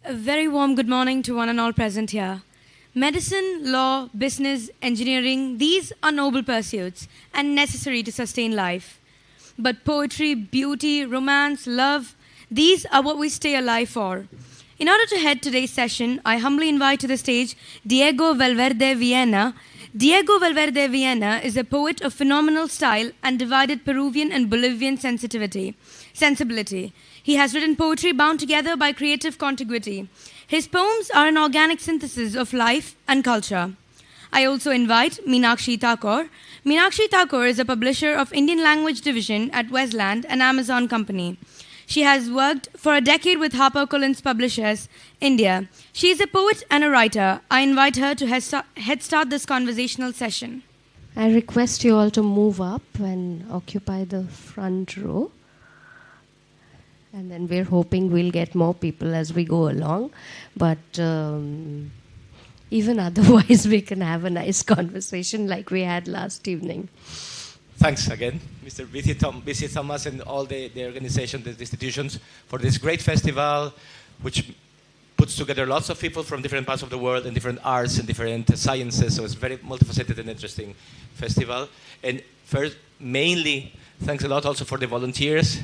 A very warm good morning to one and all present here. Medicine, law, business, engineering, these are noble pursuits and necessary to sustain life. But poetry, beauty, romance, love, these are what we stay alive for. In order to head today's session, I humbly invite to the stage Diego Valverde Villena. Diego Valverde Villena is a poet of phenomenal style and divided Peruvian and Bolivian sensibility. He has written poetry bound together by creative contiguity. His poems are an organic synthesis of life and culture. I also invite Meenakshi Takur. Meenakshi Takur is a publisher of Indian Language Division at Westland, an Amazon company. She has worked for a decade with HarperCollins Publishers, India. She is a poet and a writer. I invite her to head start this conversational session. I request you all to move up and occupy the front row. And then we're hoping we'll get more people as we go along. But even otherwise, we can have a nice conversation like we had last evening. Thanks again, Mr. B.C. Thomas and all the organizations, the institutions, for this great festival, which puts together lots of people from different parts of the world and different arts and different sciences. So it's very multifaceted and interesting festival. And first, mainly, thanks a lot also for the volunteers.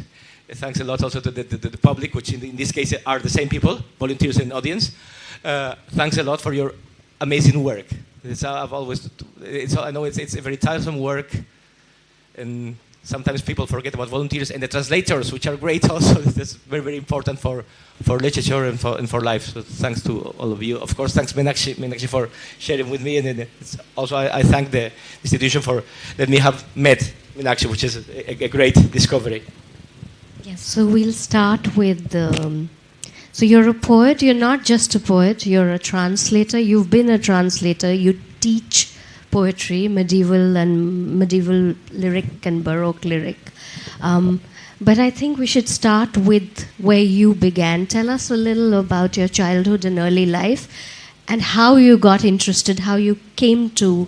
Thanks a lot also to the public, which in this case are the same people, volunteers and audience. Thanks a lot for your amazing work. I know it's a very tiresome work, and sometimes people forget about volunteers and the translators, which are great also. That's very, very important for literature and for life. So thanks to all of you. Of course, thanks Meenakshi for sharing with me. And it's also I thank the institution for letting me have met Meenakshi, which is a great discovery. Yes, so we'll start with so you're a poet. You're not just a poet. You're a translator. You've been a translator. You teach poetry, medieval lyric and Baroque lyric. But I think we should start with where you began. Tell us a little about your childhood and early life and how you got interested, how you came to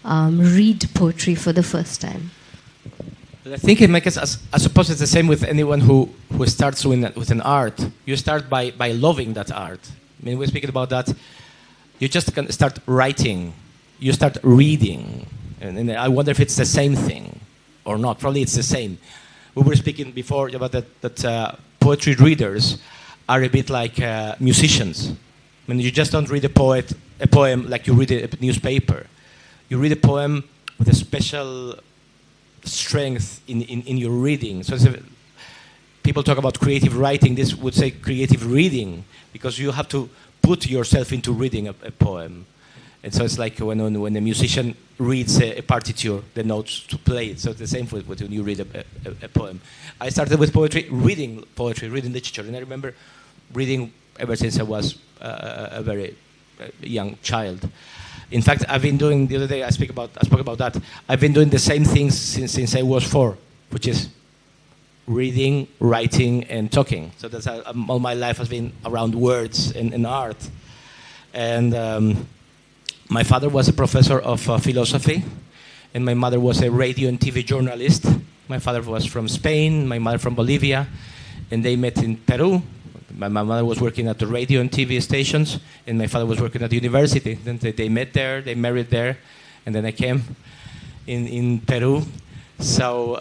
read poetry for the first time. I think in my case, I suppose it's the same with anyone who starts with an art. You start by loving that art. I mean, we're speaking about that. You just can start writing. You start reading. And I wonder if it's the same thing or not. Probably it's the same. We were speaking before about that poetry readers are a bit like musicians. I mean, you just don't read a poem like you read a newspaper. You read a poem with a special strength in your reading. So people talk about creative writing. This would say creative reading, because you have to put yourself into reading a poem. And so it's like when a musician reads a partiture, the notes to play it. So it's the same with when you read a poem. I started with reading literature, and I remember reading ever since I was a very young child. In fact, I've been doing, the other day I spoke about that, I've been doing the same things since I was 4, which is reading, writing, and talking. So that's all my life has been around words and art. And my father was a professor of philosophy, and my mother was a radio and TV journalist. My father was from Spain, my mother from Bolivia, and they met in Peru. My mother was working at the radio and TV stations, and my father was working at the university. Then they met there, they married there, and then I came in Peru. So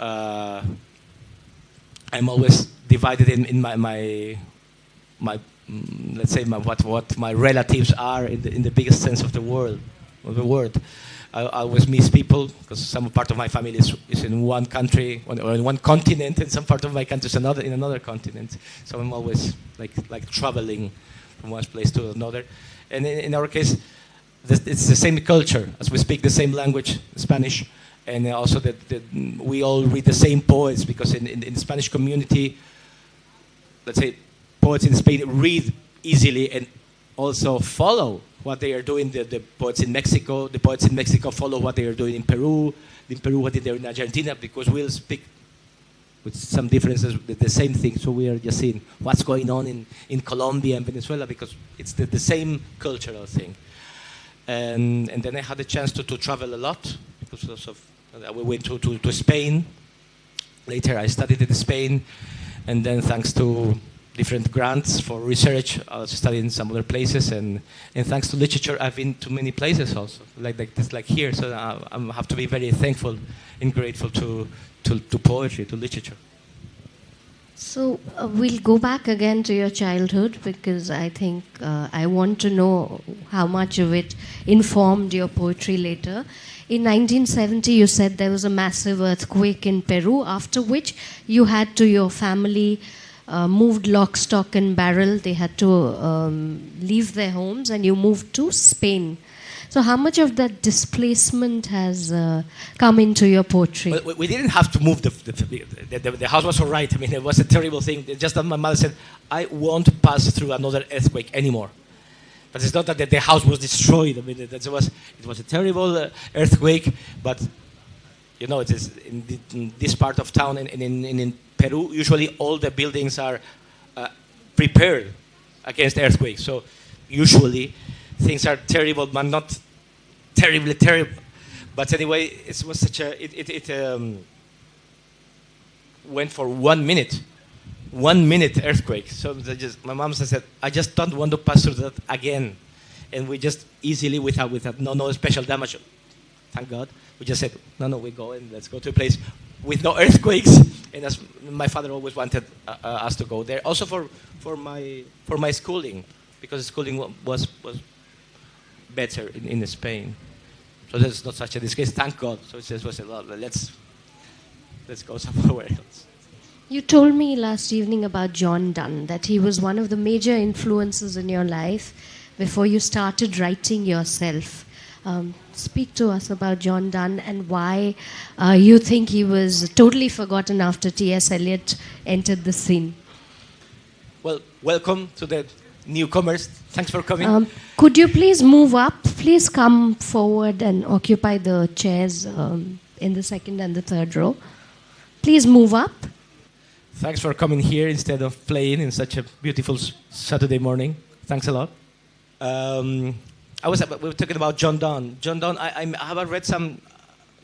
I'm always divided in my let's say what my relatives are in the biggest sense of the word. I always miss people, because some part of my family is in one country or in one continent, and some part of my country is in another continent. So I'm always like traveling from one place to another. And in our case, it's the same culture, as we speak the same language, Spanish, and also that we all read the same poets, because in the Spanish community, let's say, poets in Spain read easily and also follow what they are doing. The poets in Mexico follow what they are doing in Peru. In Peru, what they do in Argentina, because we'll speak with some differences, the same thing. So we are just seeing what's going on in Colombia and Venezuela, because it's the same cultural thing. And then I had a chance to travel a lot, because we went to Spain. Later I studied in Spain, and then thanks to different grants for research. I was studying in some other places, and thanks to literature, I've been to many places also, like this, like here. So I have to be very thankful and grateful to poetry, to literature. So we'll go back again to your childhood, because I think I want to know how much of it informed your poetry later. In 1970, you said there was a massive earthquake in Peru, after which you had to, your family moved lock, stock and barrel. They had to leave their homes, and you moved to Spain. So how much of that displacement has come into your poetry? Well, we didn't have to move. The house was all right. I mean, it was a terrible thing. It's just that my mother said, I won't pass through another earthquake anymore. But it's not that the house was destroyed. I mean, it was a terrible earthquake, but you know, it is in this part of town and in Peru, usually all the buildings are prepared against earthquakes. So usually things are terrible, but not terribly terrible. But anyway, it was such a, it went for 1 minute. 1 minute earthquake. So my mom said, I just don't want to pass through that again. And we just easily, without no special damage, thank God, we just said, no, we go and let's go to a place with no earthquakes. And as my father always wanted us to go there. Also for my schooling, because schooling was better in Spain. So there's not such a disgrace, thank God. So it just was let's go somewhere else. You told me last evening about John Donne, that he was one of the major influences in your life before you started writing yourself. Speak to us about John Donne and why you think he was totally forgotten after T.S. Eliot entered the scene. Well, welcome to the newcomers. Thanks for coming. Could you please move up? Please come forward and occupy the chairs in the second and the third row. Please move up. Thanks for coming here instead of playing in such a beautiful Saturday morning. Thanks a lot. We were talking about John Donne. John Donne, I have read some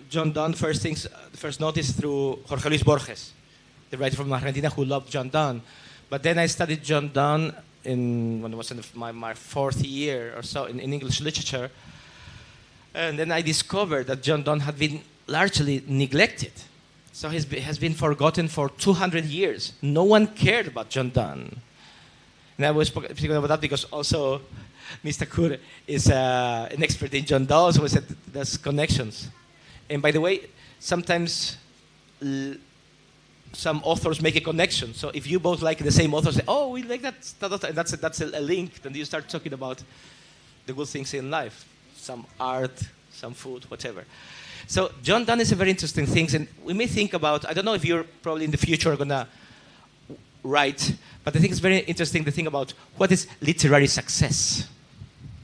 John Donne first notice through Jorge Luis Borges, the writer from Argentina who loved John Donne. But then I studied John Donne when I was in my fourth year or so in English literature. And then I discovered that John Donne had been largely neglected. So he has been forgotten for 200 years. No one cared about John Donne. And I was speaking about that because also Mr. Takur is an expert in John Donne, so we said there's connections. And by the way, sometimes some authors make a connection. So if you both like the same author, say, oh, we like that, and that's a link, then you start talking about the good things in life. Some art, some food, whatever. So John Donne is a very interesting thing, and we may think about, I don't know if you're probably in the future going to write, but I think it's very interesting to think about what is literary success,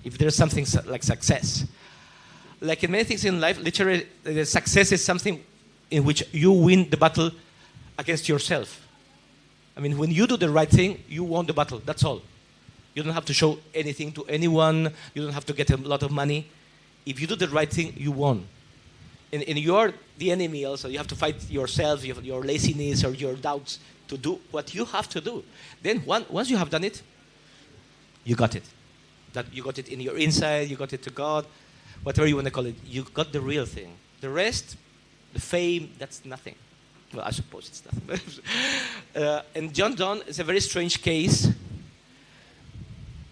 if there's something like success. Like in many things in life, literary success is something in which you win the battle against yourself. I mean, when you do the right thing, you won the battle, that's all. You don't have to show anything to anyone, you don't have to get a lot of money. If you do the right thing, you won. And you're the enemy also. You have to fight yourself, your laziness or your doubts to do what you have to do. Then once you have done it, you got it. That you got it in your inside, you got it to God, whatever you want to call it. You got the real thing. The rest, the fame, that's nothing. Well, I suppose it's nothing. And John Donne is a very strange case.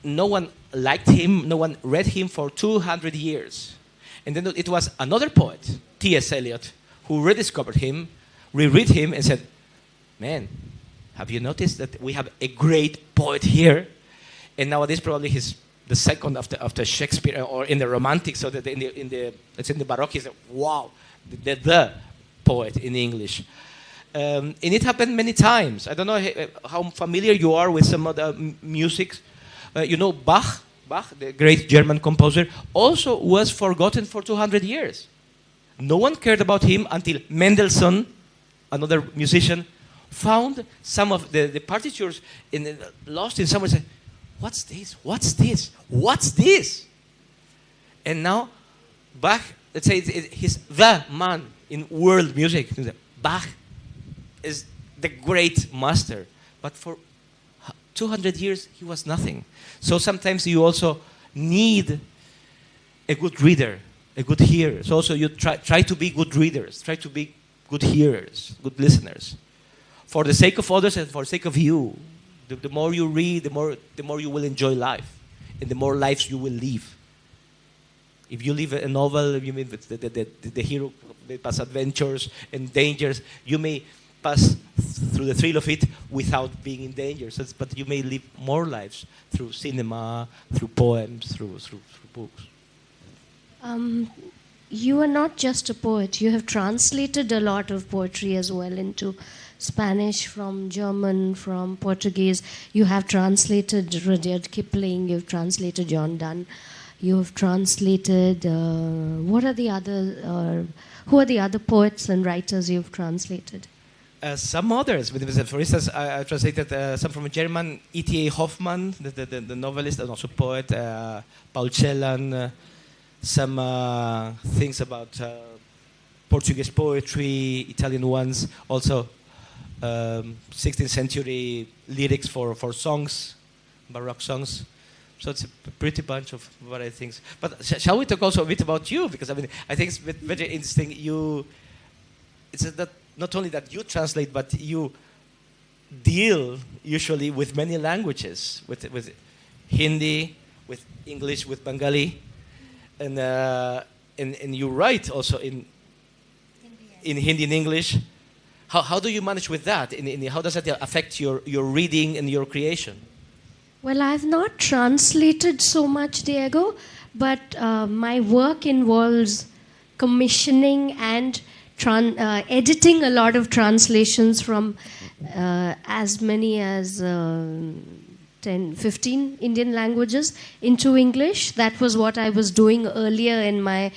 No one liked him, no one read him for 200 years. And then it was another poet, T.S. Eliot, who rediscovered him, reread him, and said, man, have you noticed that we have a great poet here? And nowadays probably he's the second after Shakespeare, or in the Romantics, or it's in the Baroque, he's wow, the poet in English. And it happened many times. I don't know how familiar you are with some other music. You know, Bach, the great German composer, also was forgotten for 200 years. No one cared about him until Mendelssohn, another musician, found some of the partitures lost in somewhere. Said, what's this? What's this? What's this? And now Bach, let's say he's the man in world music. Bach is the great master. But for 200 years, he was nothing. So sometimes you also need a good reader, a good hearer. So also you try to be good readers, try to be good hearers, good listeners. For the sake of others and for the sake of you, the more you read, the more you will enjoy life, and the more lives you will live. If you live a novel, you mean the hero may pass adventures and dangers. You may pass through the thrill of it without being in danger. So but you may live more lives through cinema, through poems, through books. You are not just a poet. You have translated a lot of poetry as well into Spanish, from German, from Portuguese. You have translated Rudyard Kipling. You've translated John Donne. You have translated. Who are the other poets and writers you've translated? Some others. For instance, I translated some from German. E.T.A. Hoffmann, the novelist and also poet. Paul Celan. Some things about Portuguese poetry, Italian ones, also 16th century lyrics for songs, Baroque songs. So it's a pretty bunch of variety things. But shall we talk also a bit about you? Because I think it's very interesting. It's not only that you translate, but you deal usually with many languages, with Hindi, with English, with Bengali. And you write also in Hindi and English. How do you manage with that? How does that affect your reading and your creation? Well, I've not translated so much, Diego, but my work involves commissioning and editing a lot of translations from as many as 10, 15 Indian languages into English. That was what I was doing earlier in my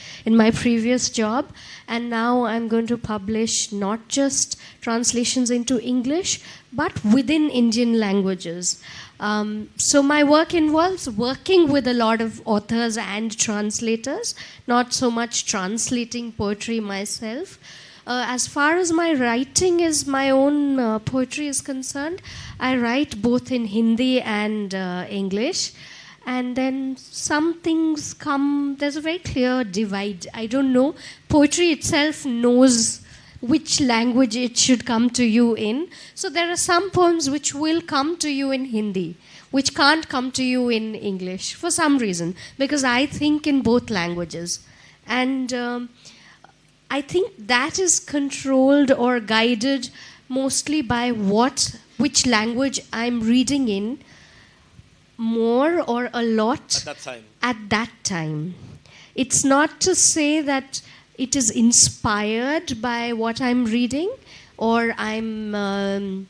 previous job. And now I'm going to publish not just translations into English, but within Indian languages. So my work involves working with a lot of authors and translators, not so much translating poetry myself. As far as my writing is, my own poetry is concerned, I write both in Hindi and English. And then some things come, there's a very clear divide. I don't know. Poetry itself knows which language it should come to you in. So there are some poems which will come to you in Hindi, which can't come to you in English for some reason, because I think in both languages. And I think that is controlled or guided mostly by which language I'm reading in, more or a lot at that time. It's not to say that it is inspired by what I'm reading or I'm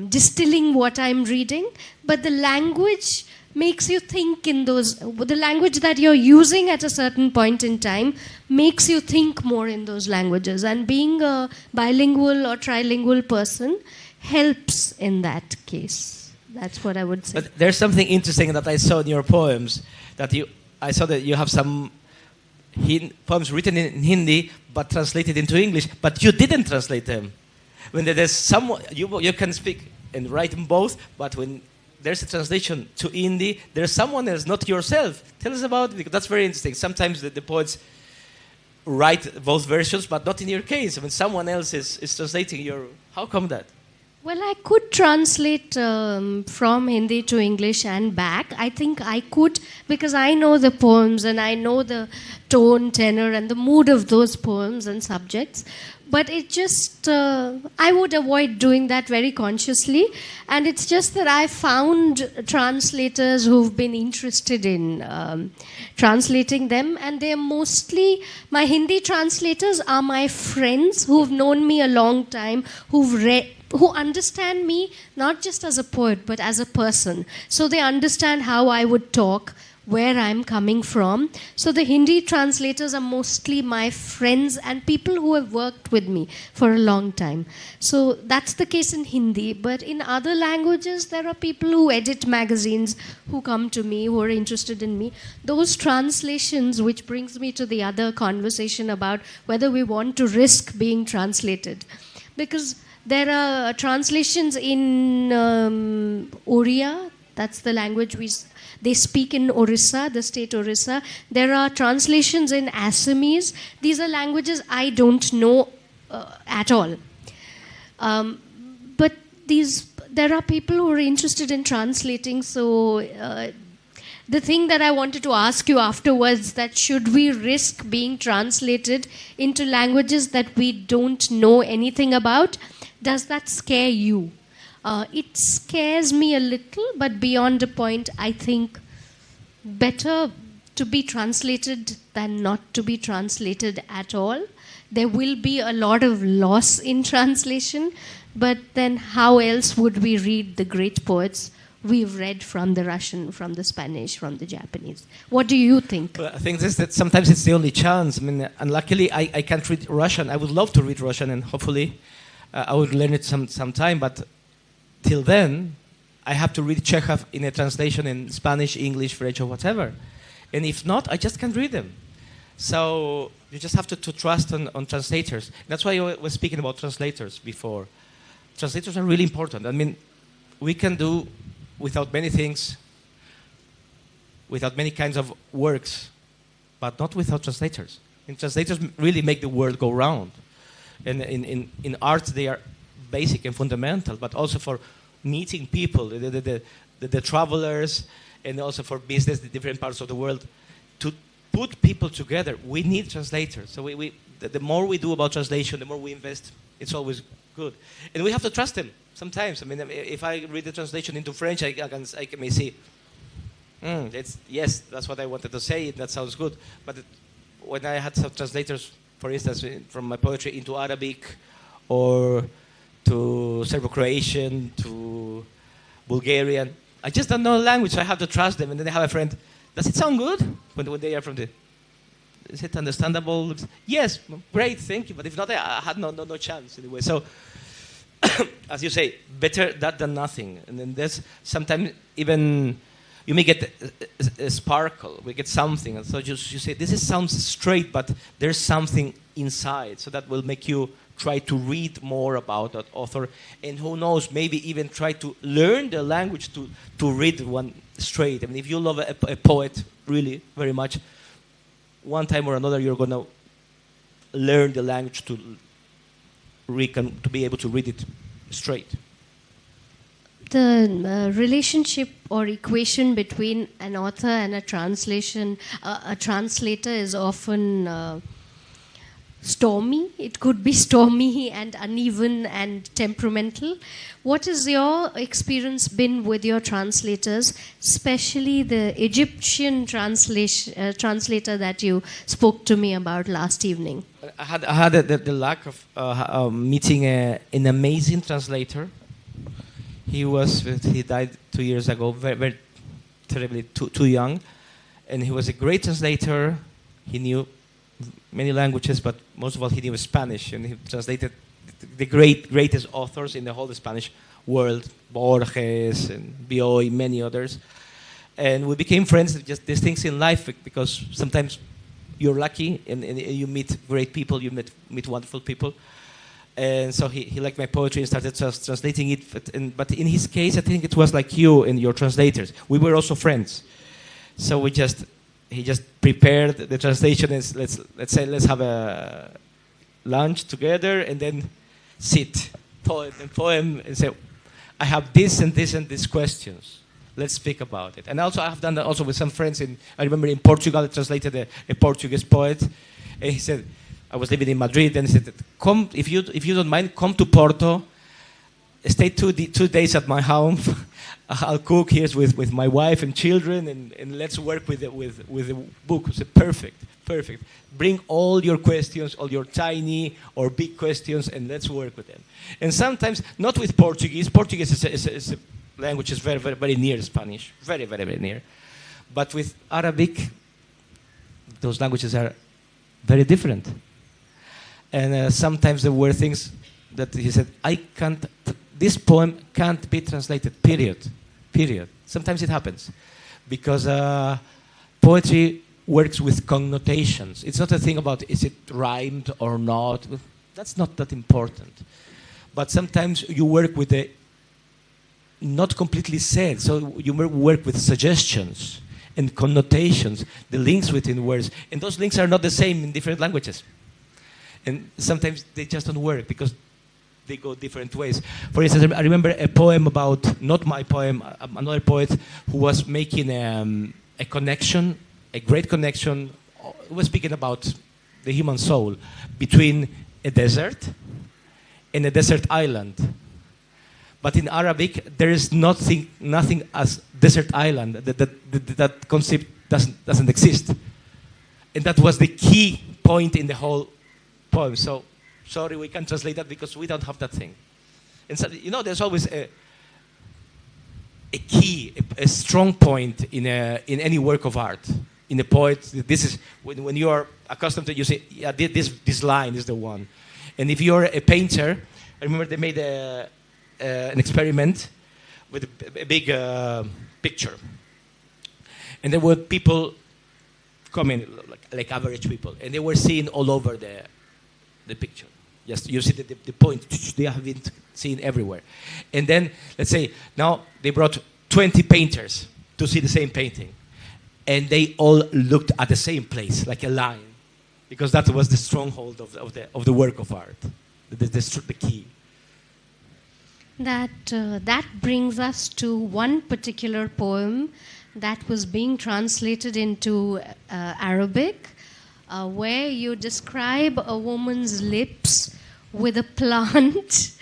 distilling what I'm reading, but the language makes you think in the language that you're using at a certain point in time makes you think more in those languages. And being a bilingual or trilingual person helps in that case. That's what I would say. But there's something interesting that I saw in your poems, I saw that you have some poems written in Hindi but translated into English, but you didn't translate them. When there's someone, you can speak and write in both, but when there's a translation to Hindi, there's someone else, not yourself. Tell us about it, because that's very interesting. Sometimes the poets write both versions, but not in your case. When someone else is translating how come that? Well, I could translate from Hindi to English and back. I think I could, because I know the poems and I know the tone, tenor, and the mood of those poems and subjects. But it just, I would avoid doing that very consciously. And it's just that I found translators who've been interested in translating them. And they're mostly, my Hindi translators are my friends who've known me a long time, who understand me not just as a poet, but as a person. So they understand how I would talk, where I'm coming from. So the Hindi translators are mostly my friends and people who have worked with me for a long time. So that's the case in Hindi. But in other languages, there are people who edit magazines who come to me, who are interested in me. Those translations, which brings me to the other conversation about whether we want to risk being translated. Because There are translations in Oriya, that's the language they speak in Orissa, the state Orissa. There are translations in Assamese. These are languages I don't know at all. But there are people who are interested in translating, so the thing that I wanted to ask you afterwards, that should we risk being translated into languages that we don't know anything about? Does that scare you? It scares me a little, but beyond a point, I think better to be translated than not to be translated at all. There will be a lot of loss in translation, but then how else would we read the great poets we've read from the Russian, from the Spanish, from the Japanese? What do you think? Well, I think that sometimes it's the only chance. I mean, unluckily, I can't read Russian. I would love to read Russian, and hopefully I would learn it sometime, but till then, I have to read Chekhov in a translation in Spanish, English, French, or whatever. And if not, I just can't read them. So you just have to trust on translators. That's why I was speaking about translators before. Translators are really important. I mean, we can do without many things, without many kinds of works, but not without translators. And translators really make the world go round. And in art, they are basic and fundamental, but also for meeting people, the travelers, and also for business, the different parts of the world. To put people together, we need translators. So the more we do about translation, the more we invest, it's always good. And we have to trust them sometimes. I mean, if I read the translation into French, I may see, yes, that's what I wanted to say, that sounds good. But when I had some translators, for instance, from my poetry into Arabic, or to Serbo-Croatian, to Bulgarian, I just don't know the language, so I have to trust them. And then I have a friend, does it sound good when they are from the... Is it understandable? Yes, great, thank you. But if not, I had no chance anyway. So, as you say, better that than nothing. And then there's sometimes even you may get a sparkle, we get something. And so you say, this sounds straight, but there's something inside. So that will make you try to read more about that author. And who knows, maybe even try to learn the language to read one straight. I mean, if you love a poet really very much, one time or another you're going to learn the language to be able to read it straight. The relationship or equation between an author and a translator is often stormy. It could be stormy and uneven and temperamental. What has your experience been with your translators, especially the Egyptian translator that you spoke to me about last evening? I had the luck of meeting an amazing translator. He died 2 years ago, very, very terribly too young, and he was a great translator. He knew many languages, but most of all, he knew Spanish, and he translated the greatest authors in the whole Spanish world, Borges and Bioy, many others. And we became friends. Just these things in life, because sometimes you're lucky and you meet great people, you meet wonderful people. And so he liked my poetry and started translating it. But in his case, I think it was like you and your translators. We were also friends. So he just prepared the translation and let's have a lunch together and then sit, poem, and say, I have this and this and these questions. Let's speak about it. And also I have done that also with some friends. I remember in Portugal, I translated a Portuguese poet. And he said, I was living in Madrid, and he said, come, if you don't mind, come to Porto, stay 2 days at my home. I'll cook here with my wife and children, and let's work with the book. I said, perfect. Bring all your questions, all your tiny or big questions, and let's work with them. And sometimes, not with Portuguese. Portuguese is a language is very, very, very near Spanish. Very, very, very near. But with Arabic, those languages are very different. And sometimes there were things that he said, this poem can't be translated, period. Sometimes it happens. Because poetry works with connotations. It's not a thing about is it rhymed or not. That's not that important. but sometimes you work with the not completely said, so you work with suggestions and connotations, the links within words, and those links are not the same in different languages. And sometimes they just don't work because they go different ways. For instance, I remember a poem about, not my poem, another poet who was making a connection, a great connection, was speaking about the human soul between a desert and a desert island. But in Arabic, there is nothing as desert island. That concept doesn't exist. And that was the key point in the whole poem. So, sorry, we can't translate that because we don't have that thing. And so, there's always a key, a strong point in any work of art. In a poet, this is when you are accustomed to, you say, yeah, this line is the one. And if you're a painter, I remember they made an experiment with a big picture. And there were people coming, like average people, and they were seeing all over the picture. Yes, you see the point, they have been seen everywhere. And then, let's say, now they brought 20 painters to see the same painting. And they all looked at the same place, like a line, because that was the stronghold of the work of art, the key. That brings us to one particular poem that was being translated into Arabic, where you describe a woman's lips with a plant.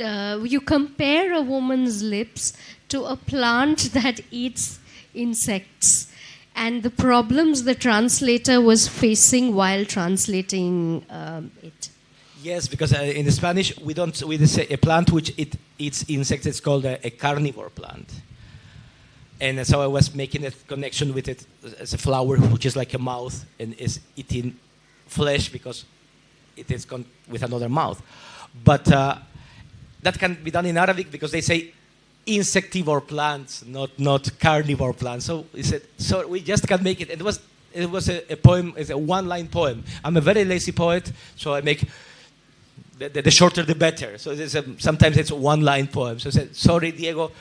You compare a woman's lips to a plant that eats insects, and the problems the translator was facing while translating it. Yes, because in the Spanish we say a plant which eats insects. It's called a carnivore plant, and so I was making a connection with it as a flower which is like a mouth and is eating flesh because it is with another mouth. But that can be done in Arabic because they say insectivore plants, not carnivore plants. So he said, so we just can't make it. It was a poem, it's a one-line poem. I'm a very lazy poet, so I make the shorter the better. So sometimes it's a one-line poem. So I said, sorry, Diego,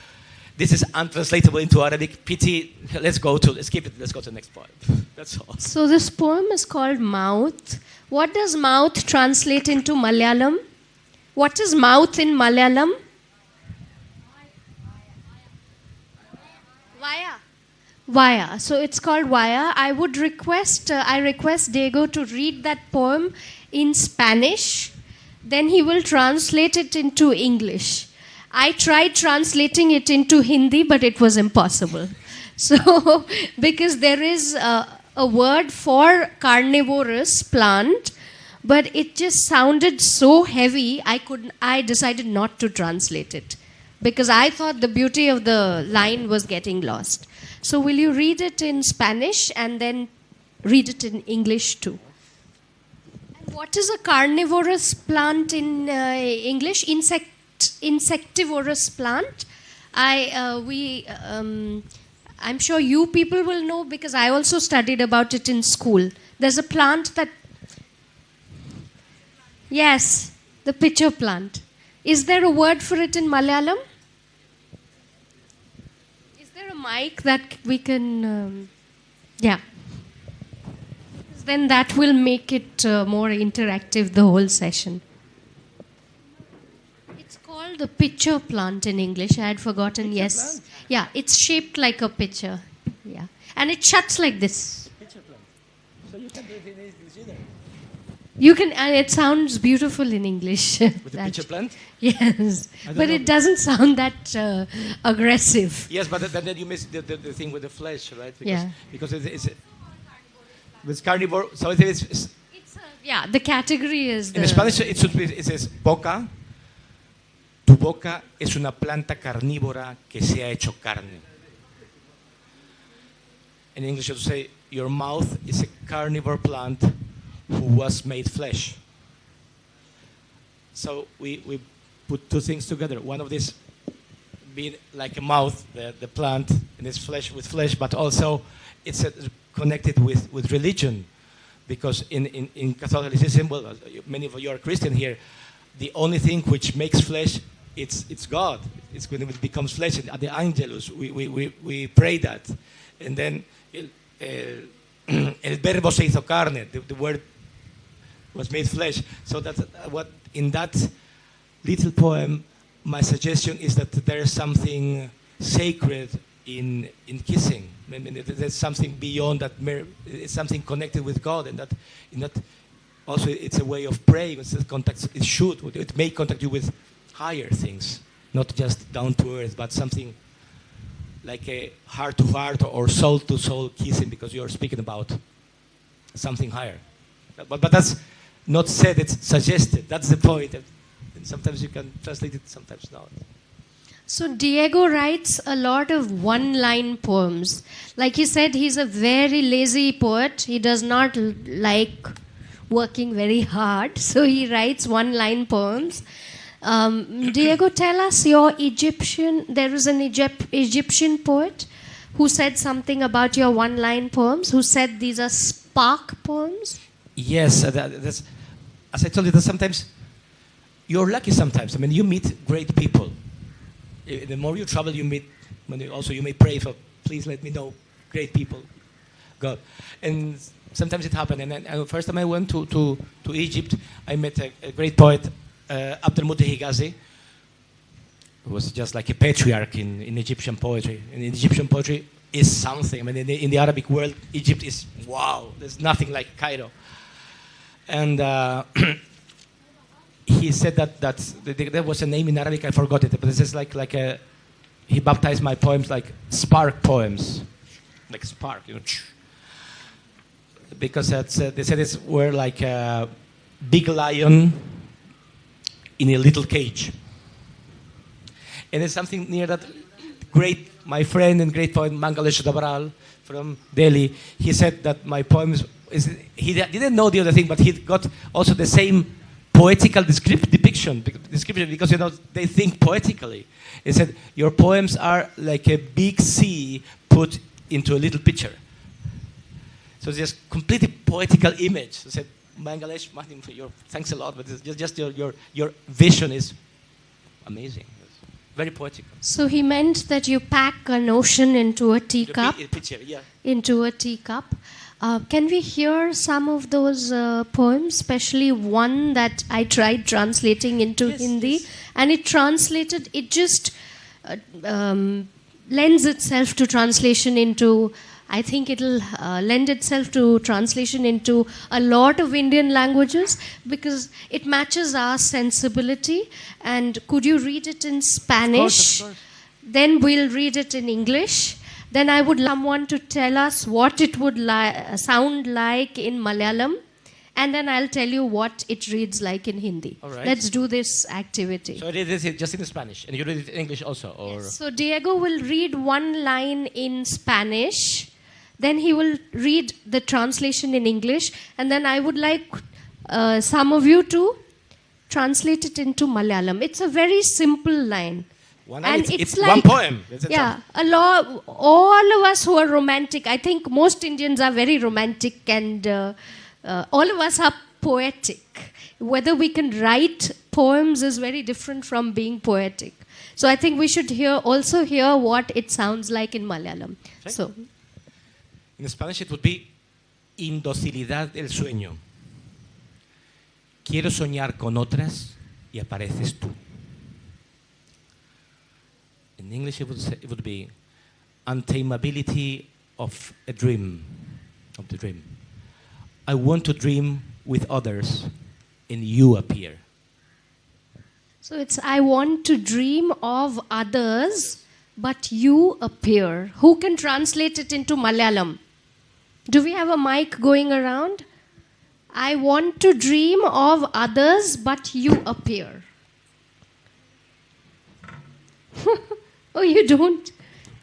this is untranslatable into Arabic. Pity, let's keep it. Let's go to the next poem. That's all. So this poem is called Mouth. What does mouth translate into Malayalam? What is mouth in Malayalam? Vaya. So it's called Vaya. I request Diego to read that poem in Spanish. Then he will translate it into English. I tried translating it into Hindi, but it was impossible. So, because there is a word for carnivorous plant, but it just sounded so heavy, I decided not to translate it, because I thought the beauty of the line was getting lost. So will you read it in Spanish and then read it in English too? And what is a carnivorous plant in English? Insectivorous plant. I'm sure you people will know because I also studied about it in school. There's a plant that... Yes, the pitcher plant. Is there a word for it in Malayalam? Is there a mic that we can... yeah. Then that will make it more interactive, the whole session. It's called the pitcher plant in English. I had forgotten, pitcher yes. Plant? Yeah, it's shaped like a pitcher. Yeah. And it shuts like this. Pitcher plant. So you can do it in English either. You can, and it sounds beautiful in English. With the pitcher plant? Yes. But it doesn't sound that aggressive. Yes, but then you miss the thing with the flesh, right? Because it's carnivore, so it's the category is in Spanish it says boca. Tu boca es una planta carnívora que se ha hecho carne. In English, you say your mouth is a carnivore plant who was made flesh. So we put two things together. One of these being like a mouth, the plant, and it's flesh with flesh, but also it's connected with religion, because in Catholicism, well, many of you are Christian here, the only thing which makes flesh, it's God. It's when it becomes flesh. And at the Angelus, we pray that. And then, el verbo se hizo carne, the word was made flesh. So that's what, in that little poem, my suggestion is that there is something sacred in kissing. I mean, there's something beyond that. It's something connected with God, and that also it's a way of praying. It's contact. It may contact you with higher things, not just down to earth, but something like a heart to heart or soul to soul kissing, because you're speaking about something higher. But that's not said. It's suggested. That's the point. And sometimes you can translate it, sometimes not. So Diego writes a lot of one-line poems. Like he said, he's a very lazy poet. He does not like working very hard. So he writes one-line poems. Diego, tell us your Egyptian... There is an Egyptian poet who said something about your one-line poems, who said these are spark poems. Yes, that's, as I told you, that sometimes you're lucky sometimes. I mean, you meet great people. The more you travel, you meet, you may pray for, please let me know great people, God. And sometimes it happened. And then, first time I went to Egypt, I met a great poet, Abdelmouteh Higazi, who was just like a patriarch in Egyptian poetry. And Egyptian poetry is something. I mean, in the Arabic world, Egypt is, wow, there's nothing like Cairo. And he said that there was a name in Arabic, I forgot it, but this is like he baptized my poems like spark poems, like spark, because they said it's were like a big lion in a little cage. And there's something near that. My friend and great poet Mangalesh Dabral from Delhi, he said that my poems, he didn't know the other thing, but he got also the same poetical description, because they think poetically. He said your poems are like a big sea put into a little pitcher. So it's just completely poetical image. He said, Mangalesh, thanks a lot, but just your vision is amazing. It's very poetical. So he meant that you pack an ocean into a teacup. Pitcher, yeah. Into a teacup. Can we hear some of those poems, especially one that I tried translating into Hindi, yes. And it just lends itself to translation into, I think it'll lend itself to translation into a lot of Indian languages, because it matches our sensibility. And could you read it in Spanish? Of course. Then we'll read it in English. Then I would like someone to tell us what it would sound like in Malayalam, and then I'll tell you what it reads like in Hindi. All right. Let's do this activity. So it is just in Spanish, and you read it in English also? Or? Yes. So Diego will read one line in Spanish, then he will read the translation in English, and then I would like some of you to translate it into Malayalam. It's a very simple line. It's like, one poem. Yeah, all of us who are romantic, I think most Indians are very romantic, and all of us are poetic. Whether we can write poems is very different from being poetic. So I think we should also hear what it sounds like in Malayalam. Right. So, in Spanish it would be indocilidad del sueño. Quiero soñar con otras y apareces tú. In English, it would be untamability of the dream. I want to dream with others, and you appear. So it's, I want to dream of others, but you appear. Who can translate it into Malayalam? Do we have a mic going around? I want to dream of others, but you appear. Oh, you don't?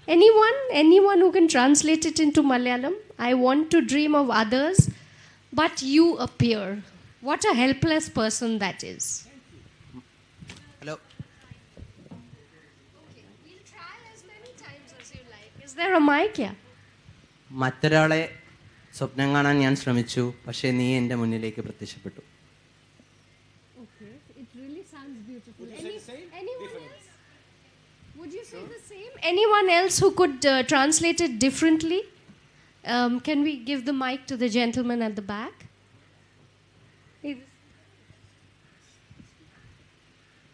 Anyone who can translate it into Malayalam? I want to dream of others, but you appear. What a helpless person that is. Hello. Okay, we'll try as many times as you like. Is there a mic here? മറ്റൊരാളെ സ്വപ്നം കാണാൻ ഞാൻ ശ്രമിച്ചു, പക്ഷേ നീ എൻ്റെ മുന്നിലേക്ക് പ്രത്യക്ഷപ്പെട്ടു. Okay, it really sounds beautiful. Would you say the same? Anyone Different. else? Would you say the same? Anyone else who could translate it differently? Can we give the mic to the gentleman at the back?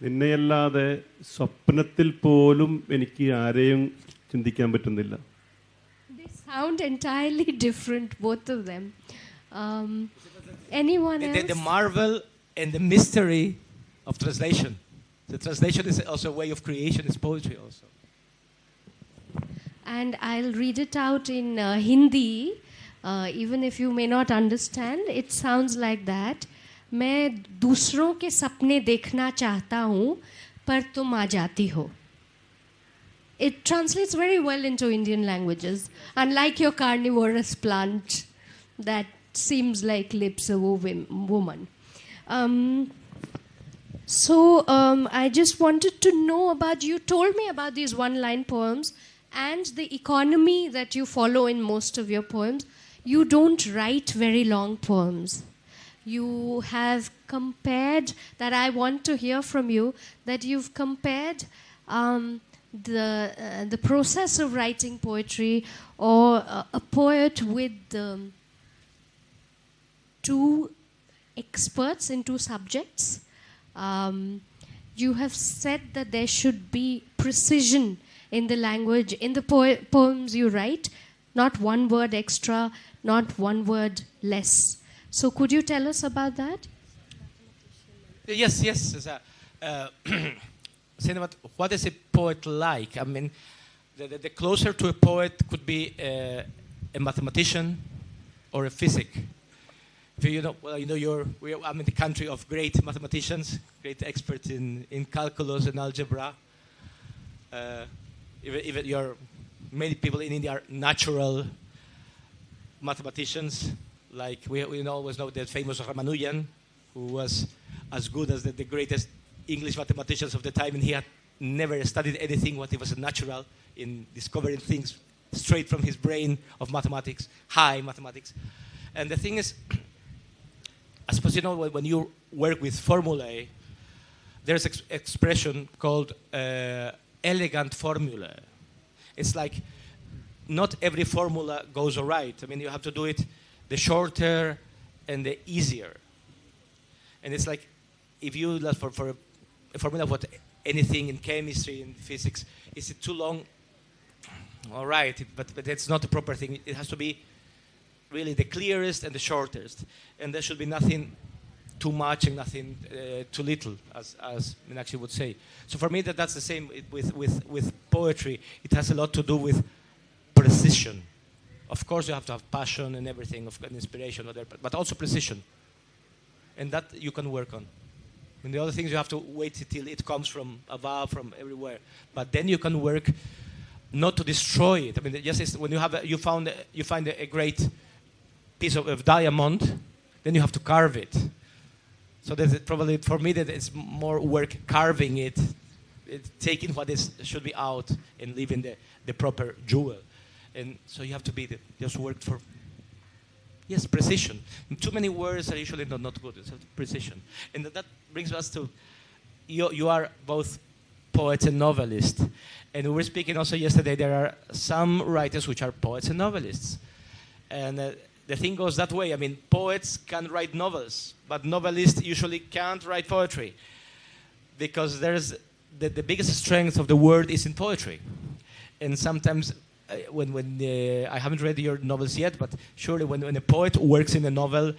നിന്നെയല്ലാതെ സ്വപ്നത്തിൽ പോലും എനിക്ക് ആരെയും ചിന്തിക്കാൻ പറ്റുന്നില്ല. They sound entirely different, both of them. Anyone else? The marvel and the mystery of translation. The translation is also a way of creation, it's poetry also. And I'll read it out in Hindi, even if you may not understand. It sounds like that. मैं दूसरों के सपने देखना चाहता हूँ, पर तुम आ जाती हो. It translates very well into Indian languages, unlike your carnivorous plant that seems like lips of a woman. So I just wanted to know about, you told me about these one-line poems and the economy that you follow in most of your poems. You don't write very long poems. You have compared, that I want to hear from you, that you've compared the process of writing poetry or a poet with two experts in two subjects. You have said that there should be precision in the language, in the poems you write, not one word extra, not one word less. So could you tell us about that? Yes. Saying about what is a poet like? I mean, the closer to a poet could be a mathematician or a physic. I'm in the country of great mathematicians, great experts in calculus and algebra. Even many people in India are natural mathematicians. Like we always know the famous Ramanujan, who was as good as the greatest English mathematicians of the time, and he had never studied anything. What he was a natural in discovering things straight from his brain of mathematics, high mathematics. And the thing is, I suppose when you work with formulae, there's an expression called elegant formula. It's like not every formula goes all right. I mean, you have to do it the shorter and the easier. And it's like, if you look for a formula of what anything in chemistry and physics, is it too long? All right, but that's not the proper thing. It has to be really the clearest and the shortest. And there should be nothing too much and nothing too little, as Meenakshi would say. So for me, that's the same with poetry. It has a lot to do with precision. Of course, you have to have passion and everything, and inspiration, but also precision. And that you can work on. And the other things, you have to wait till it comes from above, from everywhere. But then you can work not to destroy it. I mean, just when you find a great piece of diamond, then you have to carve it. So that's probably, for me, that it's more work carving it, taking what should be out and leaving the proper jewel. And so you have to be just work for, yes, precision. Too many words are usually not good. It's precision. And that brings us to, you are both poet and novelist. And we were speaking also yesterday, there are some writers which are poets and novelists. And the thing goes that way. I mean, poets can write novels, but novelists usually can't write poetry. Because there's the biggest strength of the word is in poetry. And sometimes, when I haven't read your novels yet, but surely when a poet works in a novel,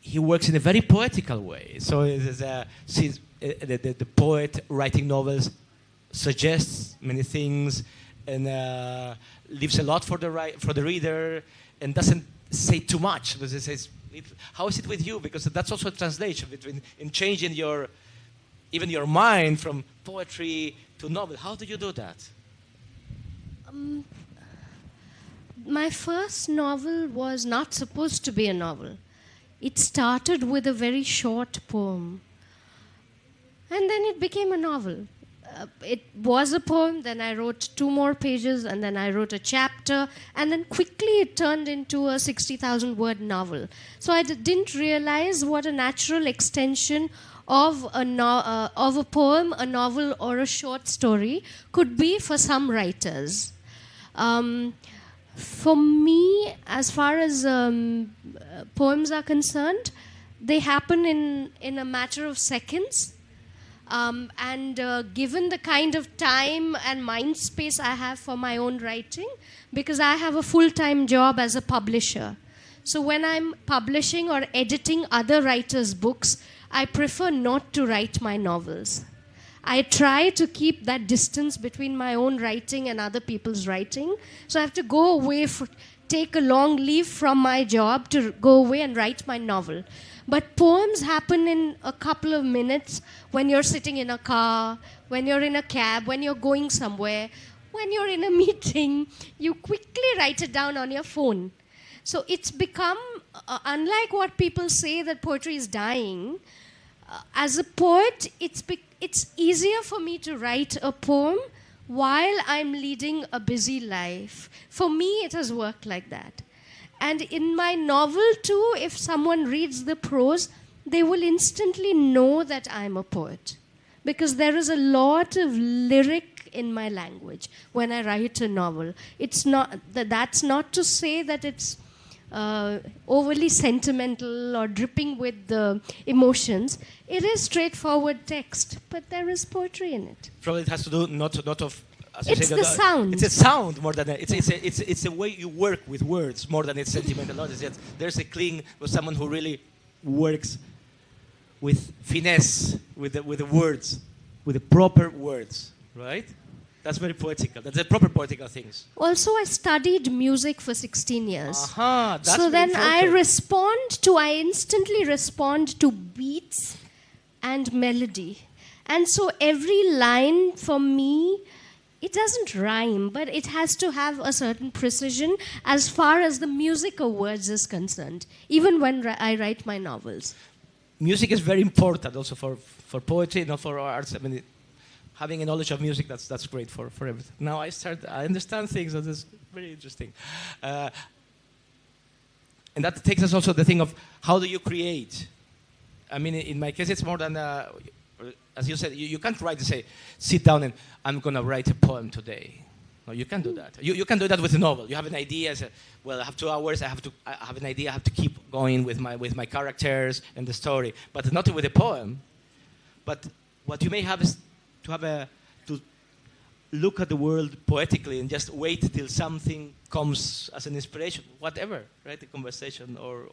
he works in a very poetical way. So the poet writing novels suggests many things and leaves a lot for the reader and doesn't say too much. It says, how is it with you? Because that's also a translation between in changing even your mind from poetry to novel. How do you do that? My first novel was not supposed to be a novel. It started with a very short poem. And then it became a novel. It was a poem, then I wrote 2 more pages, and then I wrote a chapter, and then quickly it turned into a 60,000 word novel. So I didn't realize what a natural extension of of a poem, a novel, or a short story could be for some writers. For me, as far as poems are concerned, they happen in a matter of seconds. Given the kind of time and mind space I have for my own writing, because I have a full-time job as a publisher. So when I'm publishing or editing other writers' books, I prefer not to write my novels. I try to keep that distance between my own writing and other people's writing. So I have to go away, take a long leave from my job to go away and write my novel. But poems happen in a couple of minutes when you're sitting in a car, when you're in a cab, when you're going somewhere, when you're in a meeting. You quickly write it down on your phone. So it's become, unlike what people say that poetry is dying, as a poet, it's easier for me to write a poem while I'm leading a busy life. For me, it has worked like that. And in my novel too, if someone reads the prose, they will instantly know that I'm a poet. Because there is a lot of lyric in my language when I write a novel. It's not, that's not to say that it's overly sentimental or dripping with the emotions. It is straightforward text, but there is poetry in it. Probably it has to do not of. It's the sound. It's a sound more than it's a way you work with words more than it's sentimental. There's a cling with someone who really works with finesse with the words, with the proper words, right? That's very poetical. That's the proper poetical things. Also, I studied music for 16 years. That's so then important. I instantly respond to beats and melody. And so every line for me, it doesn't rhyme, but it has to have a certain precision as far as the music of words is concerned, even when I write my novels. Music is very important also for poetry, not for arts. I mean, having a knowledge of music, that's great for everything. Now I understand things, that is very interesting. And that takes us also to the thing of how do you create? I mean, in my case, it's more than, as you said, you can't write and say, sit down and I'm going to write a poem today. No, you can't do that. You can do that with a novel. You have an idea, say, well, I have 2 hours, I have an idea, I have to keep going with my characters and the story. But not with a poem. But what you may have is to look at the world poetically and just wait till something comes as an inspiration, whatever, right? A conversation or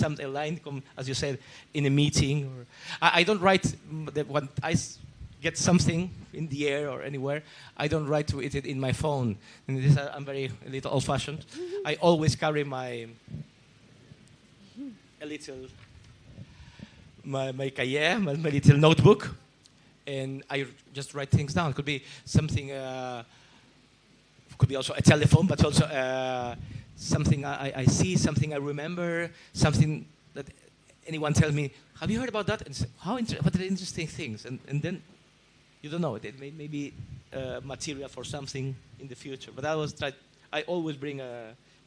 a line, as you said, in a meeting. Or I don't write when I get something in the air or anywhere. I don't write it in my phone. And this, I'm a little old-fashioned. I always carry my cahier, my little notebook. And I just write things down. It could be something, could be also a telephone, but also something I see, something I remember, something that anyone tells me, have you heard about that? And say, what are the interesting things? And then you don't know, it may be material for something in the future. But I always bring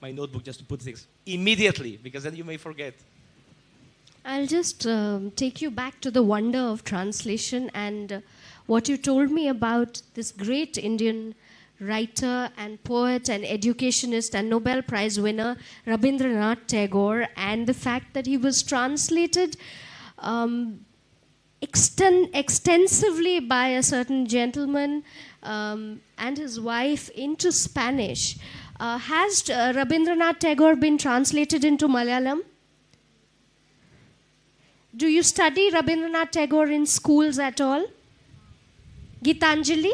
my notebook just to put things immediately, because then you may forget. I'll just take you back to the wonder of translation and what you told me about this great Indian writer and poet and educationist and Nobel Prize winner, Rabindranath Tagore, and the fact that he was translated extensively by a certain gentleman and his wife into Spanish. Has Rabindranath Tagore been translated into Malayalam? Do you study Rabindranath Tagore in schools at all? Gitanjali?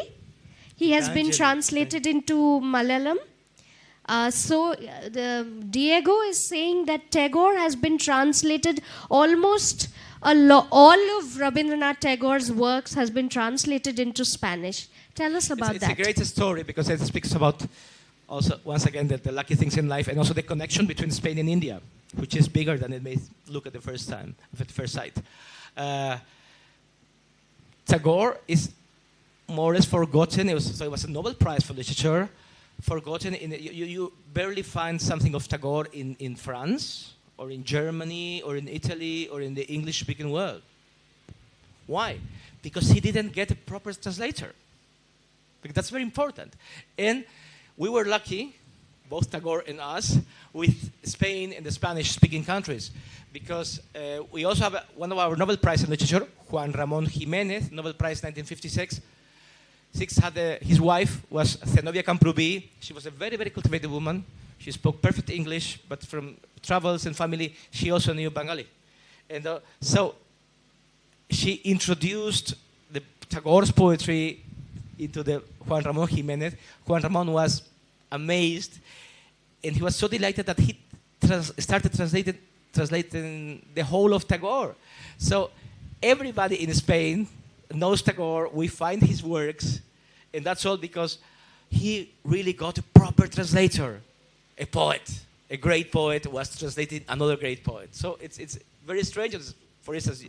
He has been translated into Malayalam. Diego is saying that Tagore has been translated almost all of Rabindranath Tagore's works has been translated into Spanish. Tell us about that. It's a great story because it speaks about also, once again, the lucky things in life and also the connection between Spain and India, which is bigger than it may look at the first sight. Tagore is more or less forgotten. It was a Nobel Prize for Literature. Forgotten. You barely find something of Tagore in France, or in Germany, or in Italy, or in the English-speaking world. Why? Because he didn't get a proper translator. Because that's very important. And we were lucky, both Tagore and us, with Spain and the Spanish-speaking countries. Because we also have one of our Nobel Prize in Literature, Juan Ramón Jiménez, Nobel Prize 1956. His wife was Zenobia Camprubí. She was a very, very cultivated woman. She spoke perfect English, but from travels and family, she also knew Bengali. And so she introduced the Tagore's poetry into the Juan Ramón Jiménez. Juan Ramón was amazed, and he was so delighted that he started translating the whole of Tagore. So everybody in Spain knows Tagore. We find his works, and that's all because he really got a proper translator, a poet. A great poet was translating another great poet. So it's very strange. For instance,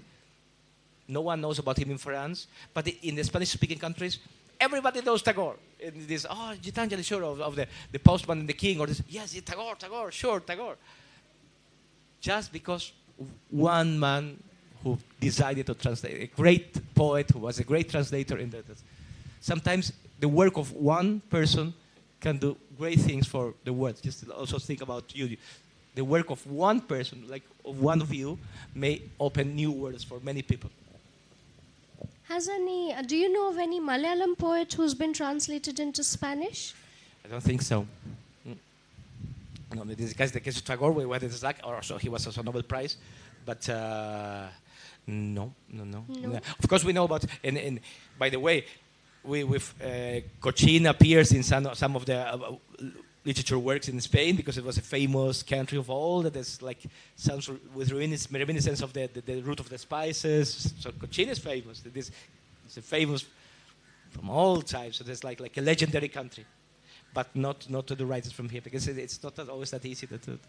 no one knows about him in France, but in the Spanish-speaking countries, everybody knows Tagore. And this, Gitanjali, sure, of the postman and the king, or this, yes, Tagore, sure, Tagore. Just because one man who decided to translate, a great poet who was a great translator in that. Sometimes the work of one person can do great things for the world. Just also think about you. The work of one person, like of one of you, may open new worlds for many people. Do you know of any Malayalam poet who's been translated into Spanish? I don't think so. No, the case of Tagore, whether it's like, or so he was also Nobel Prize, but no. Of course, we know about. And by the way, with Cochin appears in some of the literature works in Spain because it was a famous country of all that is like sounds with reminiscence of the root of the spices. So Cochin is famous. It's a famous from all times. So there's like a legendary country, but not to the writers from here because it's not always that easy to do.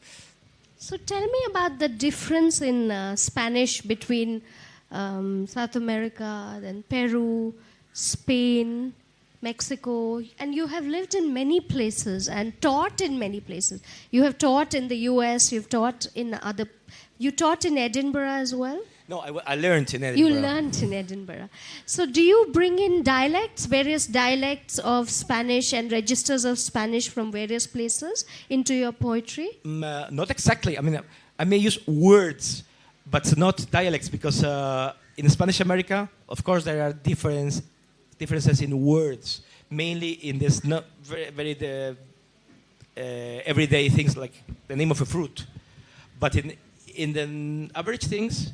So tell me about the difference in Spanish between South America, then Peru, Spain, Mexico, and you have lived in many places and taught in many places. You have taught in the US, you taught in Edinburgh as well? No, I learned in Edinburgh. You learned in Edinburgh. So do you bring in various dialects of Spanish and registers of Spanish from various places into your poetry? Not exactly. I mean, I may use words, but not dialects, because in Spanish America, of course, there are differences in words, mainly in this not very everyday things like the name of a fruit. But in the average things,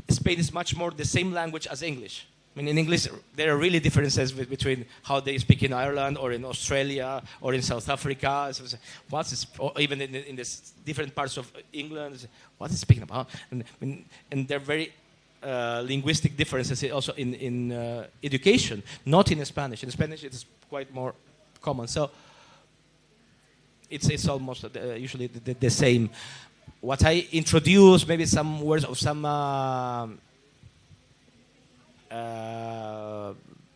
Spain is much more the same language as English. I mean, in English, there are really differences between how they speak in Ireland or in Australia or in South Africa. Or even in the different parts of England, what is speaking about? And they're very linguistic differences also in education, not in Spanish. In Spanish, it's quite more common. So it's almost usually the same. What I introduce, maybe some words of some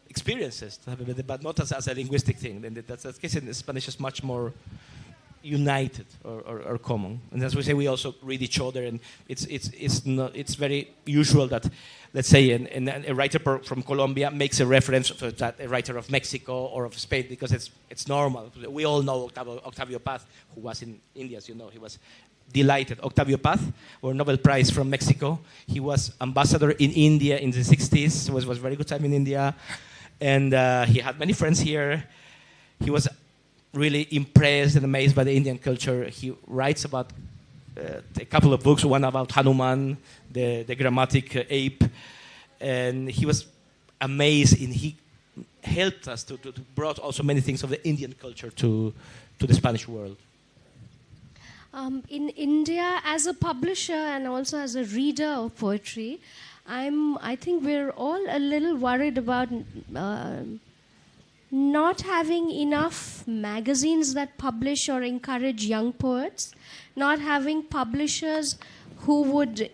experiences, but not as a linguistic thing. And that's the case in Spanish is much more united or common. And as we say, we also read each other, and it's very usual that, let's say, a writer from Colombia makes a reference to a writer of Mexico or of Spain because it's normal. We all know Octavio Paz, who was in India, as you know. He was delighted. Octavio Paz, or Nobel Prize from Mexico. He was ambassador in India in the 60s. It was a very good time in India. And he had many friends here. He was really impressed and amazed by the Indian culture. He writes about a couple of books, one about Hanuman, the grammatic ape. And he was amazed, and he helped us to brought also many things of the Indian culture to the Spanish world. In India, as a publisher and also as a reader of poetry, I think we're all a little worried about not having enough magazines that publish or encourage young poets, not having publishers who would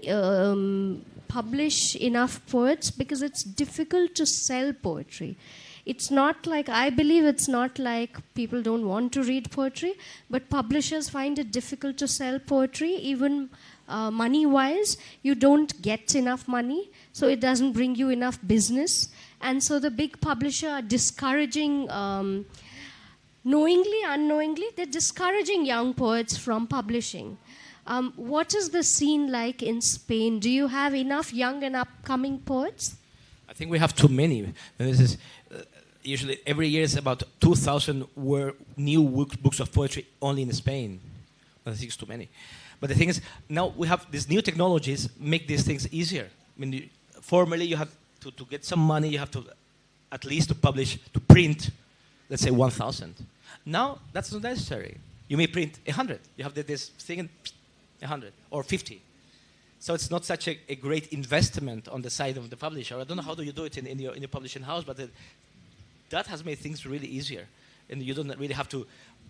publish enough poets, because it's difficult to sell poetry. It's not like, I believe it's not like people don't want to read poetry, but publishers find it difficult to sell poetry. Even money-wise. You don't get enough money, so it doesn't bring you enough business. And so the big publisher are discouraging, knowingly, unknowingly, they're discouraging young poets from publishing. What is the scene like in Spain? Do you have enough young and upcoming poets? I think we have too many. And this is usually every year is about 2,000 new books of poetry only in Spain. I think it's too many. But the thing is, now we have these new technologies make these things easier. I mean, formerly you had to get some money, you have to at least to publish, to print, let's say 1,000. Now that's not necessary. You may print 100. You have this thing and 100 or 50. So it's not such a great investment on the side of the publisher. I don't know how do you do it in your publishing house, but that has made things really easier. And you don't really have to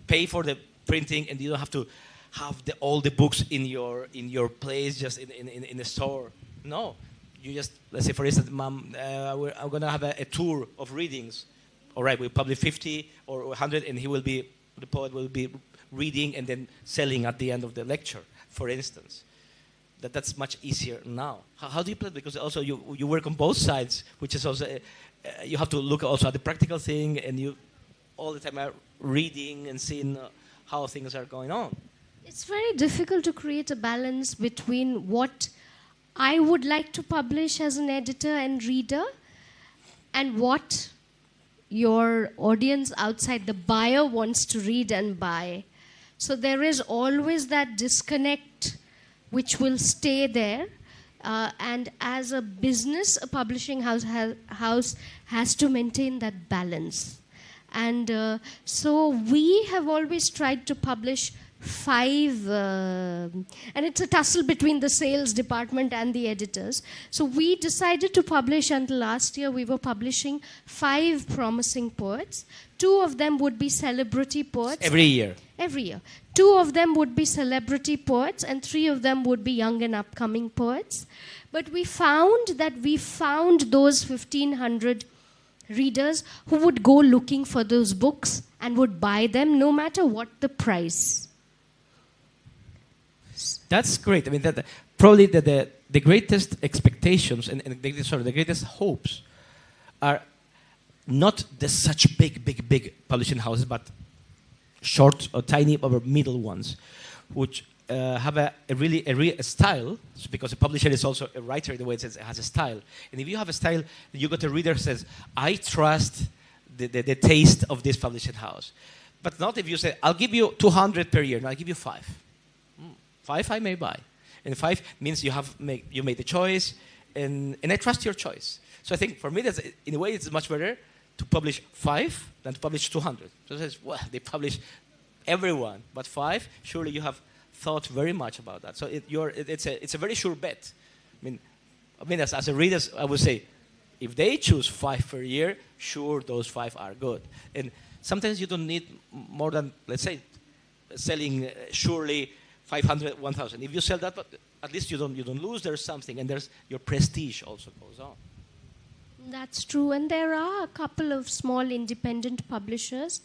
pay for the printing, and you don't have to have all the books in your place, just in the store. No, you just, let's say for instance, Mom, I'm gonna have a tour of readings. All right, we'll publish 50 or 100, and the poet will be reading and then selling at the end of the lecture, for instance. That's much easier now. How do you play it? Because also you work on both sides, which is also, you have to look also at the practical thing, and you all the time are reading and seeing how things are going on. It's very difficult to create a balance between what I would like to publish as an editor and reader and what your audience outside, the buyer, wants to read and buy. So there is always that disconnect which will stay there. And as a business, a publishing house has to maintain that balance. And so we have always tried to publish 5, and it's a tussle between the sales department and the editors. So we decided to publish, until last year we were publishing 5 promising poets. 2 of them would be celebrity poets. Every year. Every year. 2 of them would be celebrity poets, and 3 of them would be young and upcoming poets. But we found those 1,500 readers who would go looking for those books and would buy them no matter what the price. That's great. I mean, probably the greatest expectations and the greatest hopes are not such big publishing houses, but short or tiny or middle ones, which have a real style, because a publisher is also a writer in the way it has a style. And if you have a style, you got a reader who says, I trust the taste of this publishing house. But not if you say, I'll give you 200 per year, no, I'll give you 5. 5 I may buy. And 5 means you made the choice, and I trust your choice. So I think for me, in a way, it's much better to publish 5 than to publish 200. So it says, well, they publish everyone, but 5, surely you have thought very much about that. So it's a very sure bet. I mean, as a reader, I would say, if they choose 5 per year, sure, those 5 are good. And sometimes you don't need more than, let's say, selling surely 500, 1,000. If you sell that, but at least you don't lose. There's something, and there's your prestige also goes on. That's true, and there are a couple of small independent publishers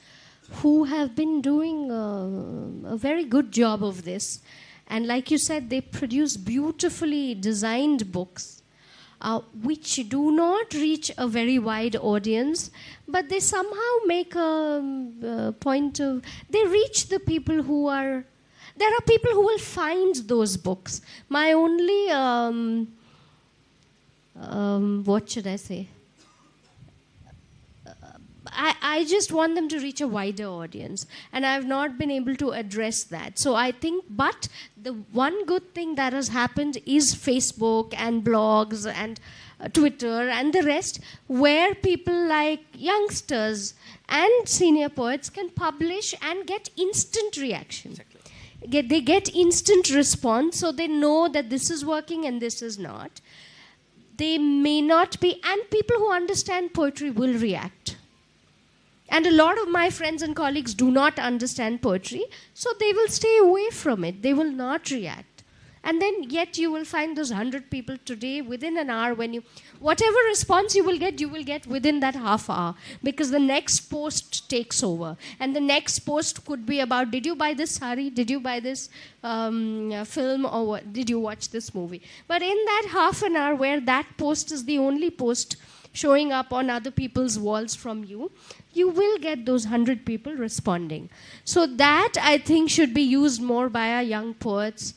who have been doing a very good job of this. And like you said, they produce beautifully designed books which do not reach a very wide audience, but they somehow make a point of, they reach the people who are, there are people who will find those books. My only, what should I say? I just want them to reach a wider audience, and I've not been able to address that. So I think, but the one good thing that has happened is Facebook and blogs and Twitter and the rest, where people like youngsters and senior poets can publish and get instant reaction. Exactly. They get instant response, so they know that this is working and this is not. They may not be, and people who understand poetry will react. And a lot of my friends and colleagues do not understand poetry, so they will stay away from it. They will not react. And then yet you will find those 100 people today within an hour when you, whatever response you will get within that half hour, because the next post takes over. And the next post could be about, did you buy this sari? Did you buy this film? Or what? Did you watch this movie? But in that half an hour where that post is the only post showing up on other people's walls from you, you will get those 100 people responding. So that, I think, should be used more by our young poets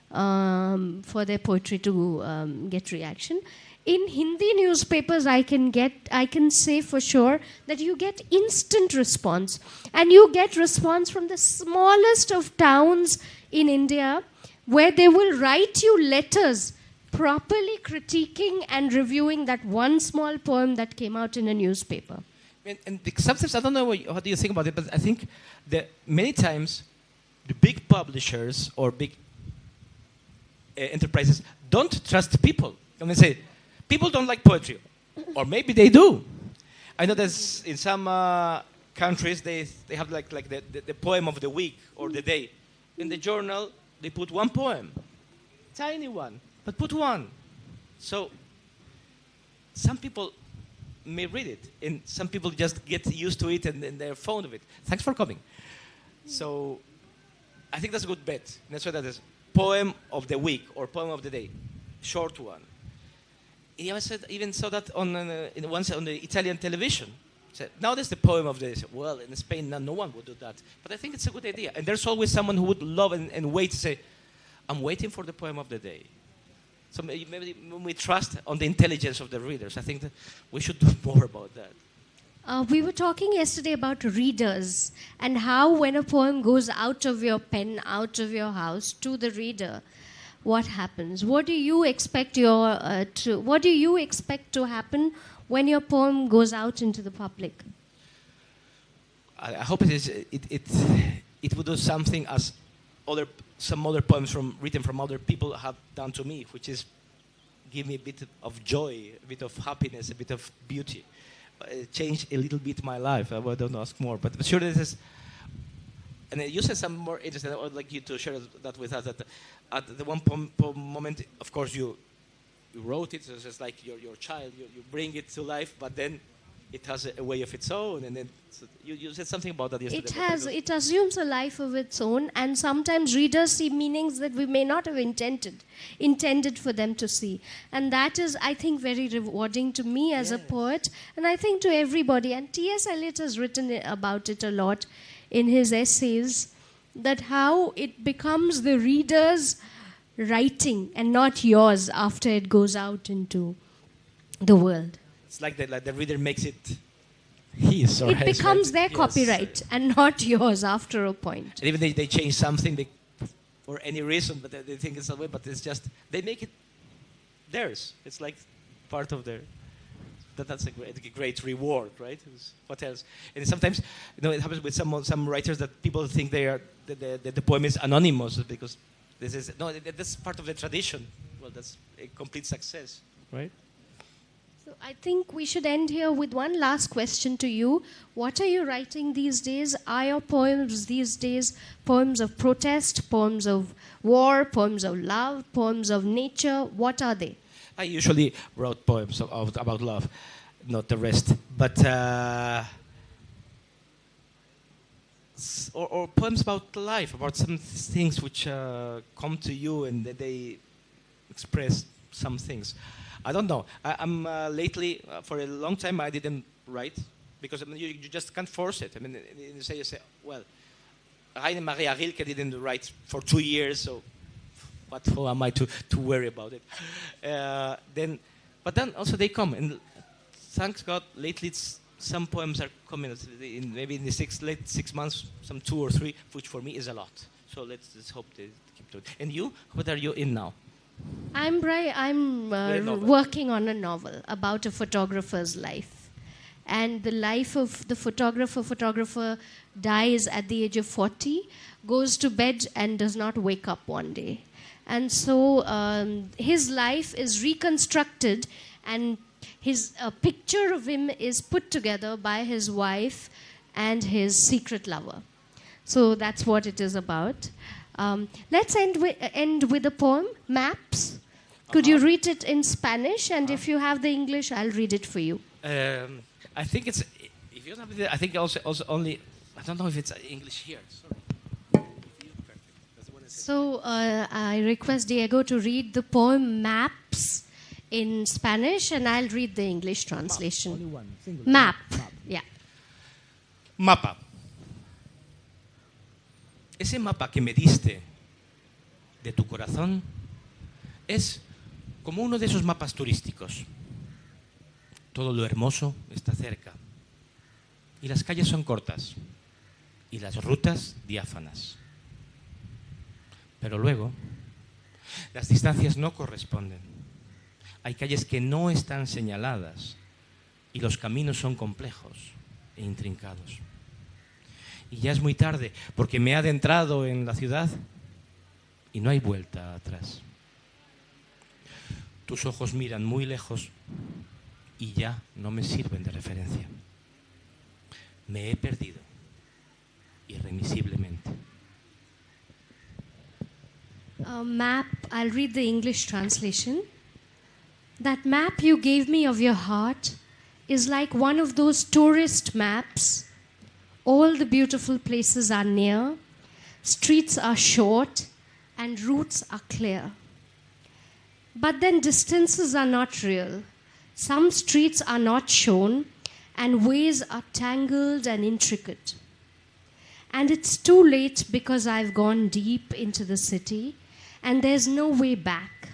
for their poetry to get reaction. In Hindi newspapers, I can say for sure that you get instant response. And you get response from the smallest of towns in India, where they will write you letters properly critiquing and reviewing that one small poem that came out in a newspaper. And sometimes, I don't know how do you think about it, but I think that many times the big publishers or big enterprises don't trust people. And they say, people don't like poetry. Or maybe they do. I know that in some countries, they have like the poem of the week or the day. In the journal, they put one poem. Tiny one, but put one. So some people may read it, and some people just get used to it and they're fond of it. Thanks for coming. So I think that's a good bet. That's why that is poem of the week or poem of the day, short one. He even saw that once on the Italian television. Said, now that's the poem of the day. Well, in Spain, no one would do that. But I think it's a good idea. And there's always someone who would love and wait to say, I'm waiting for the poem of the day. So maybe when we trust on the intelligence of the readers, I think that we should do more about that. We were talking yesterday about readers and how when a poem goes out of your pen, out of your house to the reader, what happens? What do you expect to happen when your poem goes out into the public? I hope it would do something as some other poems written from other people have done to me, which is give me a bit of joy, a bit of happiness, a bit of beauty. Change a little bit my life. I don't ask more, but sure this is. And you said some more interesting. I would like you to share that with us. That at the one moment, of course, you wrote it. So it's just like your child. You bring it to life, but then it has a way of its own. And then you said something about that yesterday. It assumes a life of its own, and sometimes readers see meanings that we may not have intended for them to see. And that is, I think, very rewarding to me as a poet, and I think to everybody. And T.S. Eliot has written about it a lot in his essays, that how it becomes the reader's writing and not yours after it goes out into the world. It's like the reader makes it his or it his. Becomes their copyright and not yours after a point. And even they change something for any reason, but they think it's that way, but it's just, they make it theirs. It's like part of their... That's a great reward, right? What else? And sometimes, it happens with some writers that people think the poem is anonymous because that's part of the tradition. Well, that's a complete success, right? So I think we should end here with one last question to you. What are you writing these days? Are your poems these days poems of protest, poems of war, poems of love, poems of nature? What are they? I usually wrote poems about love, not the rest. But or poems about life, about some things which come to you and they express some things. I don't know. I'm lately, for a long time, I didn't write because you just can't force it. I mean, you say, well, Rainer Maria Rilke didn't write for 2 years, so who am I to worry about it? But then also they come, and thanks God, lately some poems are coming. Maybe in the late 6 months, some 2 or 3, which for me is a lot. So let's hope they keep doing it. And you, what are you in now? I'm working on a novel about a photographer's life. And the life of the photographer dies at the age of 40, goes to bed and does not wake up one day. And so his life is reconstructed, and a picture of him is put together by his wife and his secret lover. So that's what it is about. Let's end with a poem, Maps. Could you read it in Spanish? And if you have the English, I'll read it for you. I think it's, if you don't have it, I think also only, I don't know if it's English here. Sorry. So I request Diego to read the poem Maps in Spanish, and I'll read the English translation. Only one, single. Map. Yeah. Mapa. Ese mapa que me diste de tu corazón es como uno de esos mapas turísticos. Todo lo hermoso está cerca. Y las calles son cortas. Y las rutas diáfanas. Pero luego, las distancias no corresponden. Hay calles que no están señaladas. Y los caminos son complejos e intrincados. Y ya es muy tarde, porque me he adentrado en la ciudad y no hay vuelta atrás. Tus ojos miran muy lejos y ya no me sirven de referencia. Me he perdido, irremisiblemente. Map, I'll read the English translation. That map you gave me of your heart is like one of those tourist maps. All the beautiful places are near, streets are short, and routes are clear. But then distances are not real. Some streets are not shown, and ways are tangled and intricate. And it's too late because I've gone deep into the city, and there's no way back.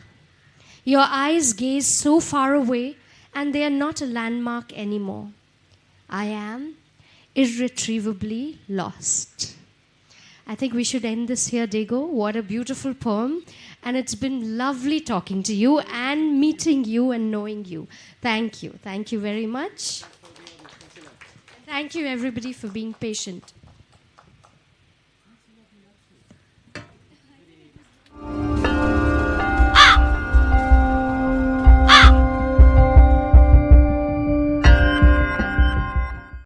Your eyes gaze so far away, and they are not a landmark anymore. I am irretrievably lost. I think we should end this here, Diego. What a beautiful poem. And it's been lovely talking to you and meeting you and knowing you. Thank you. Thank you very much. Thank you, everybody, for being patient.